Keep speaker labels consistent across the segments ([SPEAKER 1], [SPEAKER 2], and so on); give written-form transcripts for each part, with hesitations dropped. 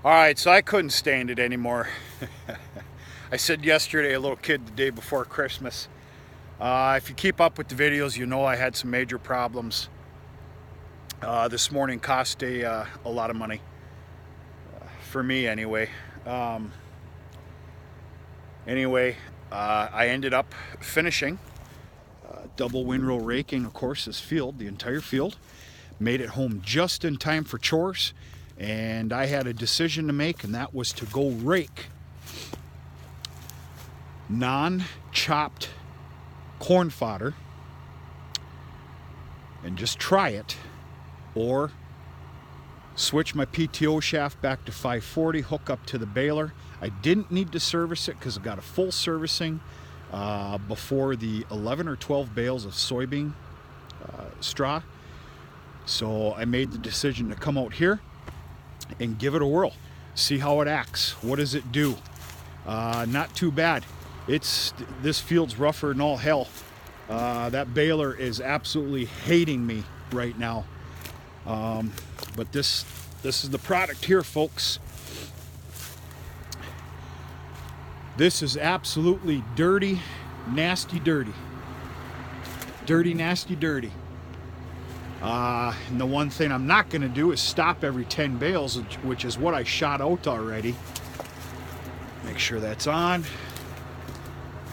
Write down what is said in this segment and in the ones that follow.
[SPEAKER 1] All right, so I couldn't stand it anymore. I said yesterday, a little kid the day before Christmas. If you keep up with the videos, you know I had some major problems. This morning cost a lot of money. For me anyway. I ended up finishing double windrow raking, of course, this field, the entire field. Made it home just in time for chores, and I had a decision to make, and that was to go rake non-chopped corn fodder and just try it, or switch my PTO shaft back to 540, hook up to the baler. I didn't need to service it because I got a full servicing before the 11 or 12 bales of soybean straw. So I made the decision to come out here and give it a whirl, see how it acts. What does it do? Not too bad. This field's rougher than all hell. That baler is absolutely hating me right now. But this is the product here, folks. This is absolutely dirty, nasty, dirty. Dirty, nasty, dirty. And the one thing I'm not going to do is stop every 10 bales, which is what I shot out already. Make sure that's on.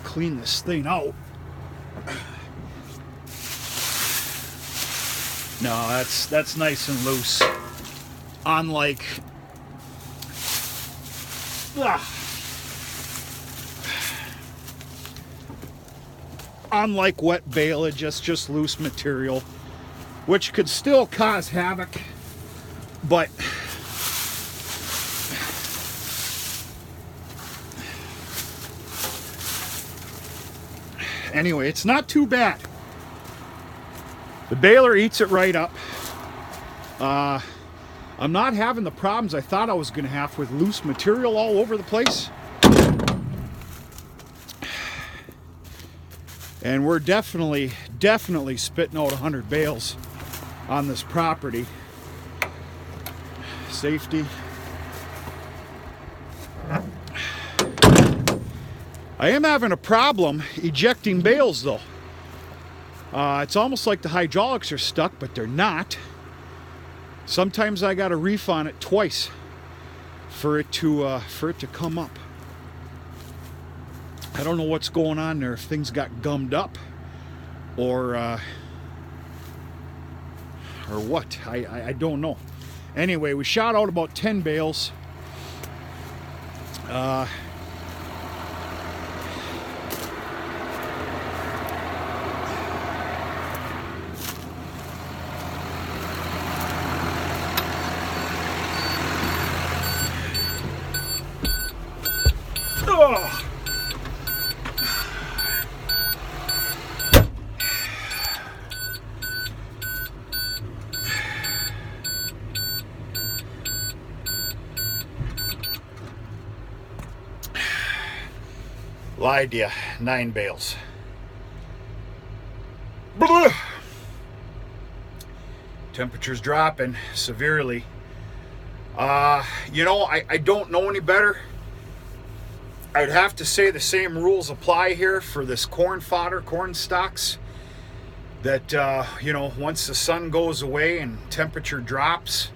[SPEAKER 1] Clean this thing out. No, that's nice and loose. Unlike wet baleage, just loose material, which could still cause havoc, but anyway, it's not too bad. The baler eats it right up. I'm not having the problems I thought I was going to have with loose material all over the place. And we're definitely spitting out 100 bales on this property. Safety. I am having a problem ejecting bales though. It's almost like the hydraulics are stuck, but they're not. Sometimes I got to reef on it twice for it to come up. I don't know what's going on there, if things got gummed up or what. I don't know. Anyway, we shot out about 10 bales. Lied to you, 9 bales. Temperature's dropping severely. You know, I don't know any better. I'd have to say the same rules apply here for this corn fodder, corn stalks. That, you know, once the sun goes away and temperature drops,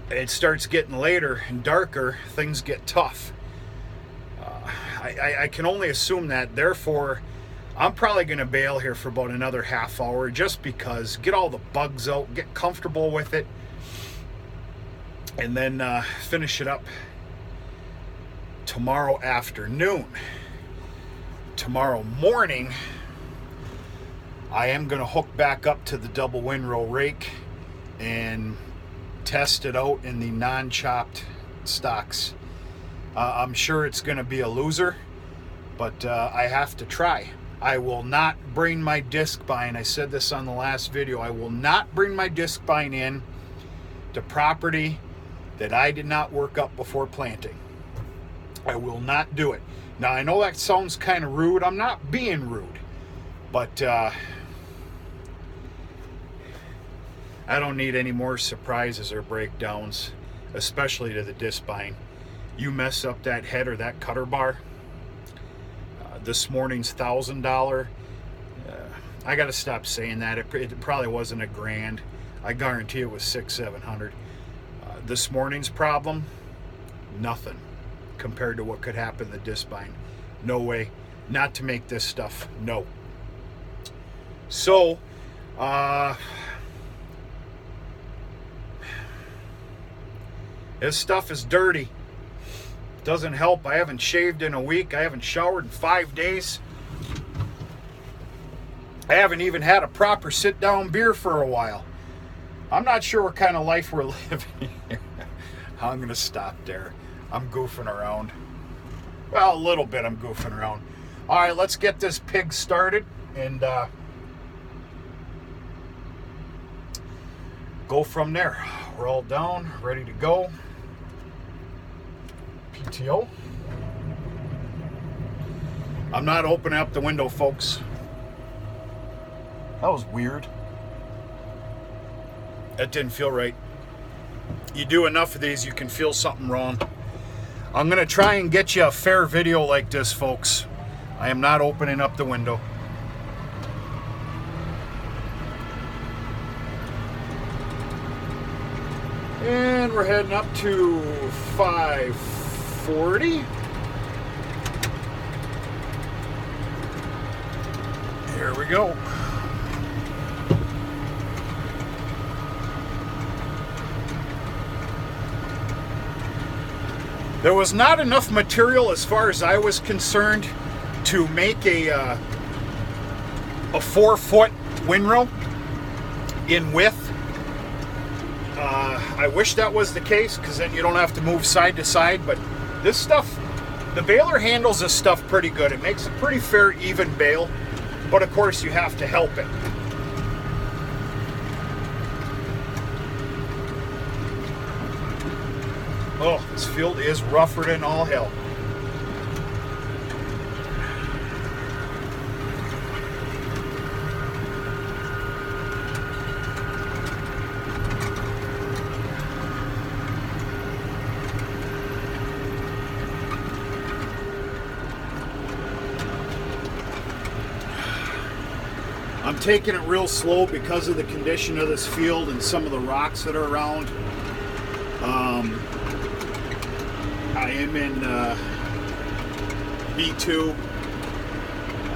[SPEAKER 1] it starts getting later and darker, things get tough. I can only assume that. Therefore, I'm probably going to bail here for about another half hour, just because, get all the bugs out, get comfortable with it, and then finish it up tomorrow afternoon. Tomorrow morning, I am going to hook back up to the double windrow rake and test it out in the non-chopped stocks. I'm sure it's going to be a loser, but I have to try. I will not bring my disc bine. I said this on the last video. I will not bring my disc bine in to property that I did not work up before planting. I will not do it. Now, I know that sounds kind of rude. I'm not being rude, but I don't need any more surprises or breakdowns. especially to the disc bind. You mess up that head or that cutter bar. This morning's $1,000. I got to stop saying that. It probably wasn't $1,000. I guarantee it was $600-700. This morning's problem, nothing compared to what could happen to the disc bind. No way. Not to make this stuff. No. So, this stuff is dirty. Doesn't help. I haven't shaved in a week. I haven't showered in 5 days. I haven't even had a proper sit-down beer for a while. I'm not sure what kind of life we're living here. I'm going to stop there. I'm goofing around. Well, a little bit I'm goofing around. All right, let's get this pig started and go from there. We're all down, ready to go. PTO. I'm not opening up the window, folks. That was weird. That didn't feel right. You do enough of these, you can feel something wrong. I'm going to try and get you a fair video like this, folks. I am not opening up the window. And we're heading up to 540. Here we go. There was not enough material, as far as I was concerned, to make a 4-foot windrow in width. I wish that was the case, because then you don't have to move side to side. But this stuff, the baler handles this stuff pretty good. It makes a pretty fair, even bale. But of course, you have to help it. Oh, this field is rougher than all hell. I'm taking it real slow because of the condition of this field and some of the rocks that are around. I am in B2.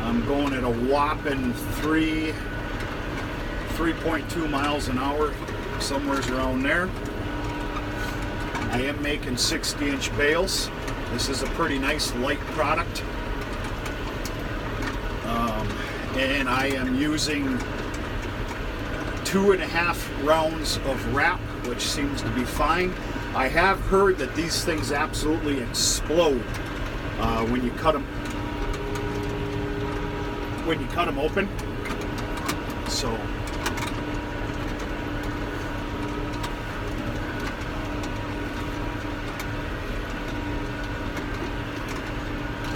[SPEAKER 1] I'm going at a whopping 3.2 miles an hour, somewhere around there. I am making 60-inch bales. This is a pretty nice light product. And I am using 2.5 rounds of wrap, which seems to be fine. I have heard that these things absolutely explode when you cut them. When you cut them open. So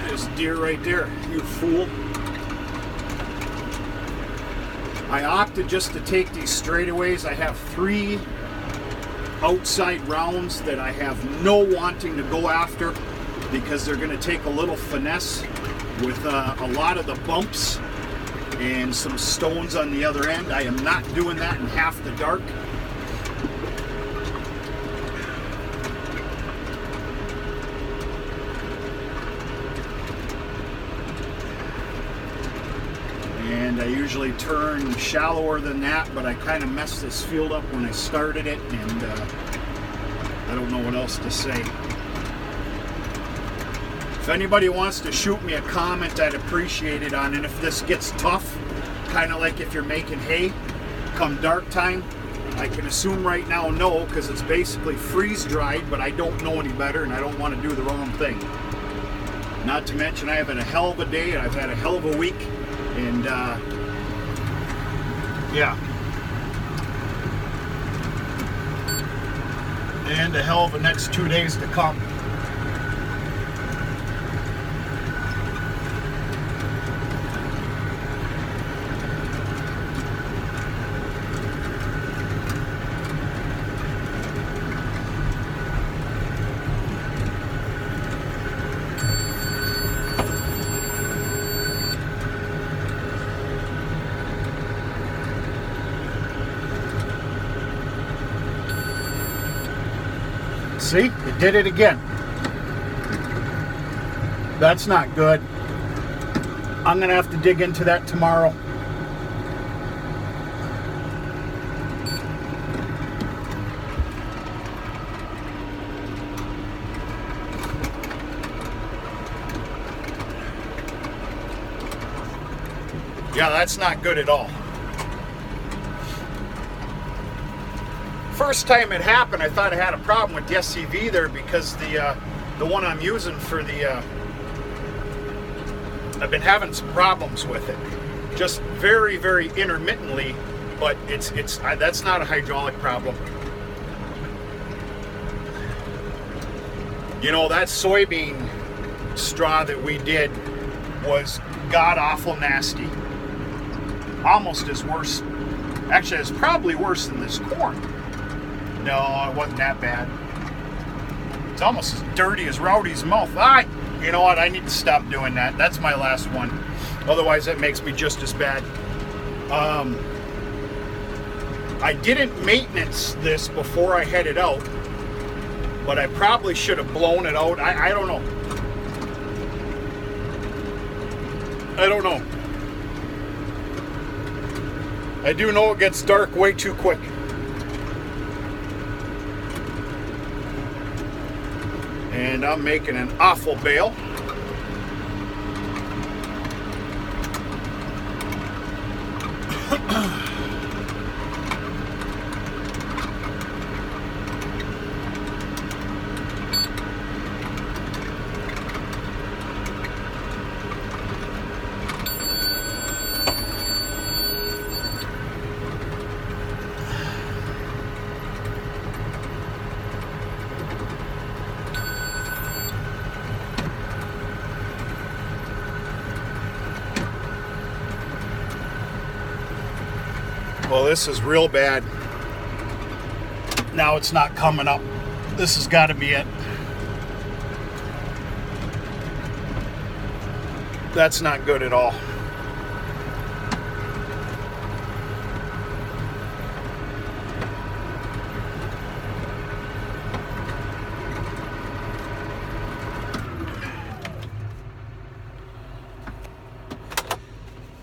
[SPEAKER 1] there's a deer right there, you fool. I opted just to take these straightaways. I have 3 outside rounds that I have no wanting to go after because they're going to take a little finesse with a lot of the bumps and some stones on the other end. I am not doing that in half the dark. And I usually turn shallower than that, but I kind of messed this field up when I started it, and I don't know what else to say. If anybody wants to shoot me a comment, I'd appreciate it on it. If this gets tough, kind of like if you're making hay come dark time, I can assume right now no, because it's basically freeze-dried, but I don't know any better, and I don't want to do the wrong thing. Not to mention I have had a hell of a day, and I've had a hell of a week. And yeah, and a hell of a next 2 days to come. See, it did it again. That's not good. I'm gonna have to dig into that tomorrow. Yeah, that's not good at all. First time it happened, I thought I had a problem with the SCV there because the one I'm using for the I've been having some problems with it, just very, very intermittently. But that's not a hydraulic problem. You know, that soybean straw that we did was god awful nasty. Almost as worse. Actually, it's probably worse than this corn. No, it wasn't that bad. It's almost as dirty as Rowdy's mouth. You know what? I need to stop doing that. That's my last one. Otherwise, that makes me just as bad. I didn't maintenance this before I headed out, but I probably should have blown it out. I don't know. I don't know. I do know it gets dark way too quick. And I'm making an awful bale. Well, this is real bad. Now it's not coming up. This has got to be it. That's not good at all.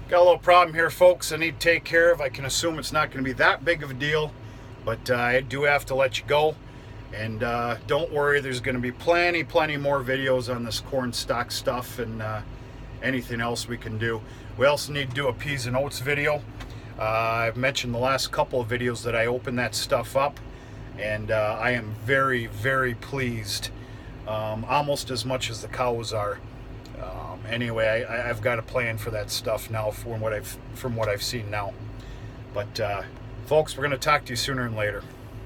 [SPEAKER 1] Got a little problem here, folks, I need to take care of. I can assume it's not going to be that big of a deal, but I do have to let you go. And don't worry, there's going to be plenty more videos on this corn stalk stuff and anything else we can do. We also need to do a peas and oats video. I've mentioned the last couple of videos that I opened that stuff up, and I am very, very pleased, almost as much as the cows are. Anyway, I've got a plan for that stuff now from what I've seen now. But folks, we're going to talk to you sooner and later.